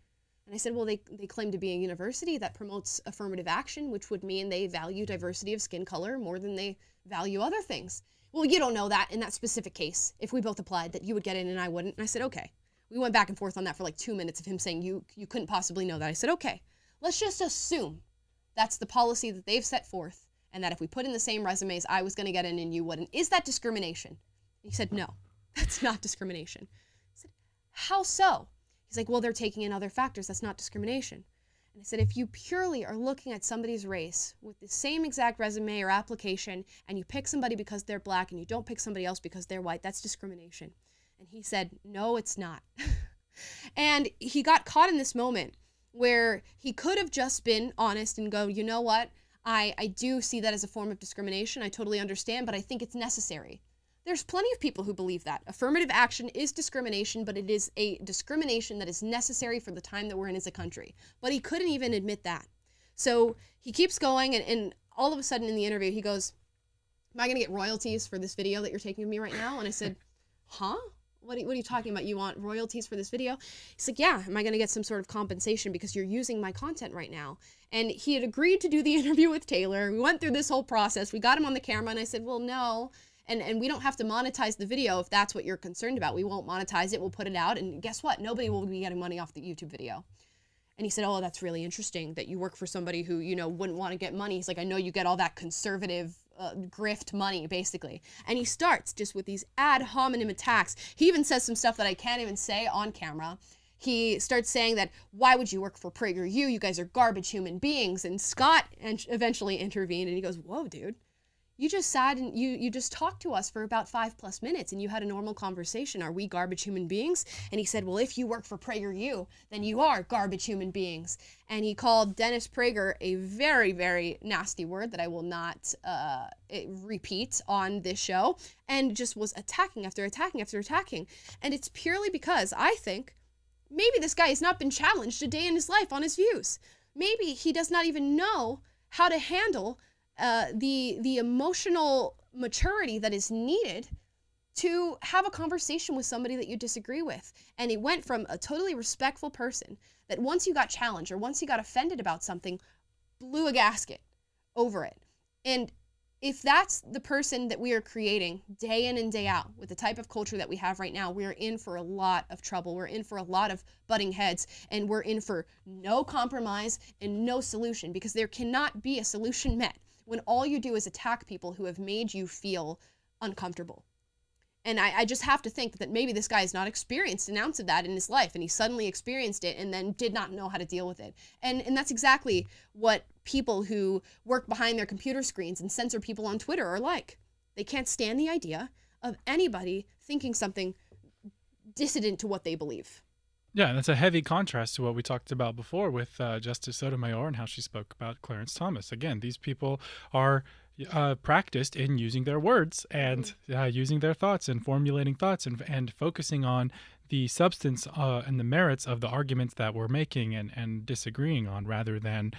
And I said, well, they claim to be a university that promotes affirmative action, which would mean they value diversity of skin color more than they value other things. Well, you don't know that in that specific case. If we both applied, that you would get in and I wouldn't. And I said, okay. We went back and forth on that for like 2 minutes of him saying you couldn't possibly know that. I said, okay, let's just assume that's the policy that they've set forth and that if we put in the same resumes, I was going to get in and you wouldn't. Is that discrimination? He said, no, that's not discrimination. I said, how so? He's like, well, they're taking in other factors. That's not discrimination. And I said, if you purely are looking at somebody's race with the same exact resume or application and you pick somebody because they're black and you don't pick somebody else because they're white, that's discrimination. And he said, no, it's not. And he got caught in this moment where he could have just been honest and go, you know what? I do see that as a form of discrimination. I totally understand, but I think it's necessary. There's plenty of people who believe that. Affirmative action is discrimination, but it is a discrimination that is necessary for the time that we're in as a country. But he couldn't even admit that. So he keeps going, and all of a sudden in the interview, he goes, am I going to get royalties for this video that you're taking of me right now? And I said, huh? What are you talking about? You want royalties for this video? He's like, yeah, am I going to get some sort of compensation because you're using my content right now? And he had agreed to do the interview with Taylor. We went through this whole process. We got him on the camera, and I said, well, no. And we don't have to monetize the video if that's what you're concerned about. We won't monetize it. We'll put it out. And guess what? Nobody will be getting money off the YouTube video. And he said, oh, that's really interesting that you work for somebody who, you know, wouldn't want to get money. He's like, I know you get all that conservative grift money, basically. And he starts just with these ad hominem attacks. He even says some stuff that I can't even say on camera. He starts saying that, why would you work for PragerU? You guys are garbage human beings. And Scott eventually intervened and he goes, whoa, dude. You just sat and you just talked to us for about 5+ minutes and you had a normal conversation. Are we garbage human beings? And he said, well, if you work for PragerU, then you are garbage human beings. And he called Dennis Prager a very, very nasty word that I will not repeat on this show, and just was attacking after attacking after attacking. And it's purely because I think maybe this guy has not been challenged a day in his life on his views. Maybe he does not even know how to handle the emotional maturity that is needed to have a conversation with somebody that you disagree with. And it went from a totally respectful person that once you got challenged or once you got offended about something, blew a gasket over it. And if that's the person that we are creating day in and day out with the type of culture that we have right now, we're in for a lot of trouble. We're in for a lot of butting heads, and we're in for no compromise and no solution, because there cannot be a solution met when all you do is attack people who have made you feel uncomfortable. And I just have to think that maybe this guy has not experienced an ounce of that in his life, and he suddenly experienced it and then did not know how to deal with it. And that's exactly what people who work behind their computer screens and censor people on Twitter are like. They can't stand the idea of anybody thinking something dissident to what they believe. Yeah, and that's a heavy contrast to what we talked about before with Justice Sotomayor and how she spoke about Clarence Thomas. Again, these people are practiced in using their words and using their thoughts and formulating thoughts and focusing on the substance and the merits of the arguments that we're making and disagreeing on, rather than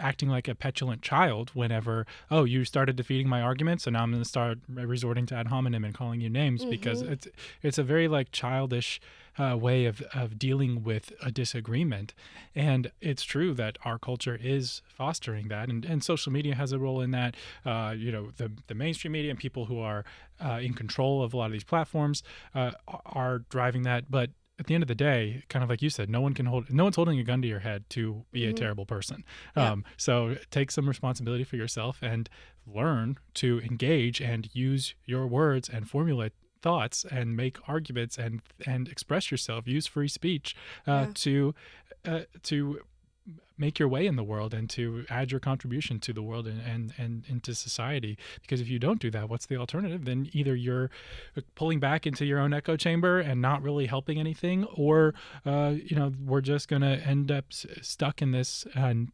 acting like a petulant child whenever, oh, you started defeating my argument, so now I'm going to start resorting to ad hominem and calling you names, because it's a very like childish way of dealing with a disagreement. And it's true that our culture is fostering that, and social media has a role in that. The mainstream media and people who are in control of a lot of these platforms are driving that. But at the end of the day, kind of like you said, no one's holding a gun to your head to be a terrible person. Yeah. So take some responsibility for yourself and learn to engage and use your words and formulate thoughts and make arguments and express yourself. Use free speech to make your way in the world and to add your contribution to the world and into society. Because if you don't do that, what's the alternative? Then either you're pulling back into your own echo chamber and not really helping anything, or we're just going to end up stuck in this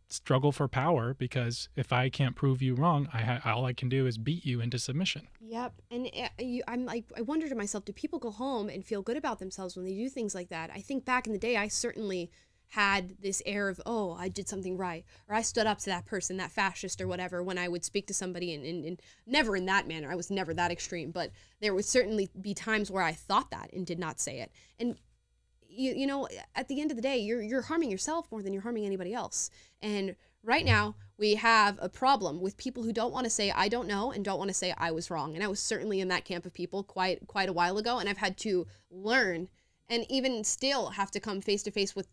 struggle for power, because if I can't prove you wrong, all I can do is beat you into submission. Yep. And I wonder to myself, do people go home and feel good about themselves when they do things like that? I think back in the day, I certainly had this air of, oh, I did something right, or I stood up to that person, that fascist or whatever, when I would speak to somebody, and never in that manner. I was never that extreme, but there would certainly be times where I thought that and did not say it. And you know, at the end of the day, you're harming yourself more than you're harming anybody else. And right now we have a problem with people who don't want to say I don't know and don't want to say I was wrong. And I was certainly in that camp of people quite a while ago, and I've had to learn, and even still have to come face to face with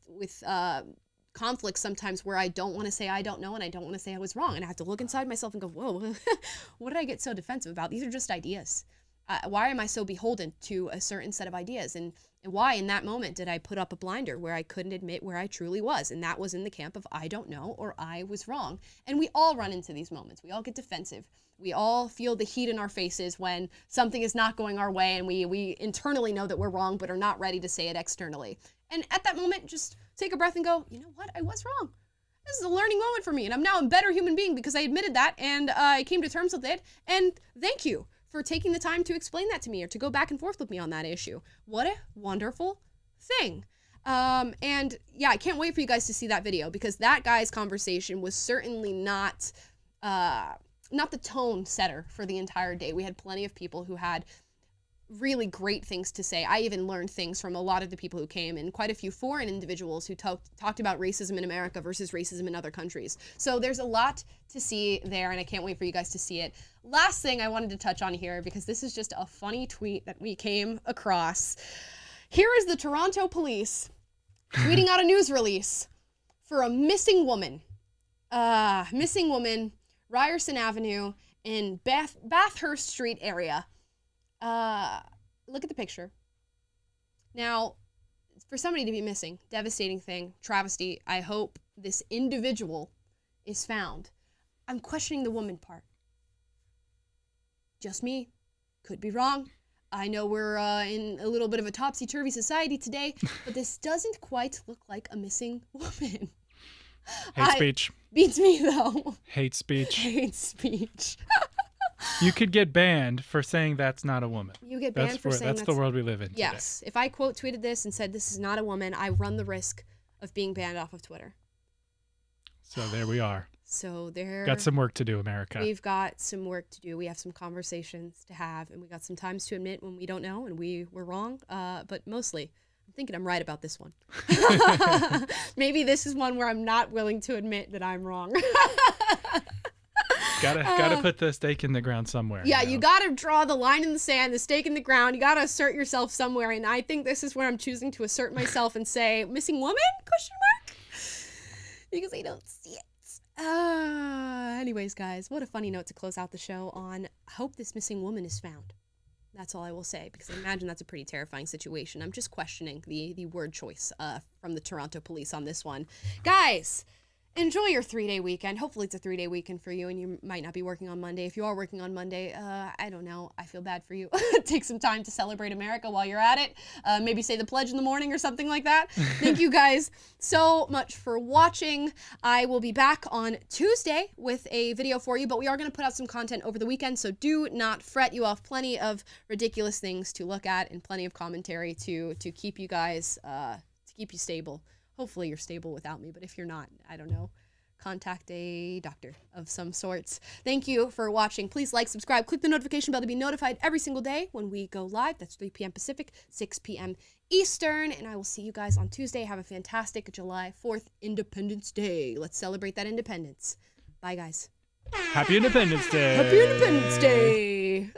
conflicts sometimes where I don't want to say I don't know and I don't want to say I was wrong. And I have to look inside myself and go, whoa, what did I get so defensive about? These are just ideas. Why am I so beholden to a certain set of ideas? And why in that moment did I put up a blinder where I couldn't admit where I truly was? And that was in the camp of I don't know or I was wrong. And we all run into these moments. We all get defensive. We all feel the heat in our faces when something is not going our way, and we internally know that we're wrong but are not ready to say it externally. And at that moment, just take a breath and go, you know what? I was wrong. This is a learning moment for me, and I'm now a better human being because I admitted that, and I came to terms with it. And thank you for taking the time to explain that to me or to go back and forth with me on that issue. What a wonderful thing. And yeah, I can't wait for you guys to see that video, because that guy's conversation was certainly not the tone setter for the entire day. We had plenty of people who had really great things to say. I even learned things from a lot of the people who came, and quite a few foreign individuals who talked about racism in America versus racism in other countries. So there's a lot to see there, and I can't wait for you guys to see it. Last thing I wanted to touch on here, because this is just a funny tweet that we came across. Here is the Toronto police tweeting out a news release for a missing woman. Ryerson Avenue in Bathurst Street area. Look at the picture. Now, for somebody to be missing, devastating thing, travesty. I hope this individual is found. I'm questioning the woman part. Just me. Could be wrong. I know we're in a little bit of a topsy-turvy society today, but this doesn't quite look like a missing woman. Hate speech. Beats me, though. Hate speech. Hate speech. You could get banned for saying that's not a woman. You get banned for saying that's the world we live in today. Yes. If I quote tweeted this and said this is not a woman, I run the risk of being banned off of Twitter. So there we are. So there. Got some work to do, America. We've got some work to do. We have some conversations to have, and we got some times to admit when we don't know and we were wrong. But mostly, I'm thinking I'm right about this one. Maybe this is one where I'm not willing to admit that I'm wrong. Gotta put the stake in the ground somewhere. Yeah, you gotta draw the line in the sand, the stake in the ground. You gotta assert yourself somewhere, and I think this is where I'm choosing to assert myself and say, missing woman? ? Because I don't see it. Anyways, guys, what a funny note to close out the show on. I hope this missing woman is found. That's all I will say, because I imagine that's a pretty terrifying situation. I'm just questioning the word choice from the Toronto police on this one. Guys, enjoy your 3-day weekend. Hopefully it's a 3-day weekend for you and you might not be working on Monday. If you are working on Monday, I don't know. I feel bad for you. Take some time to celebrate America while you're at it. Maybe say the pledge in the morning or something like that. Thank you guys so much for watching. I will be back on Tuesday with a video for you, but we are going to put out some content over the weekend, so do not fret. You have plenty of ridiculous things to look at and plenty of commentary to keep you guys, to keep you stable. Hopefully you're stable without me, but if you're not, I don't know, contact a doctor of some sorts. Thank you for watching. Please like, subscribe, click the notification bell to be notified every single day when we go live. That's 3 p.m. Pacific, 6 p.m. Eastern, and I will see you guys on Tuesday. Have a fantastic July 4th Independence Day. Let's celebrate that independence. Bye, guys. Happy Independence Day. Happy Independence Day.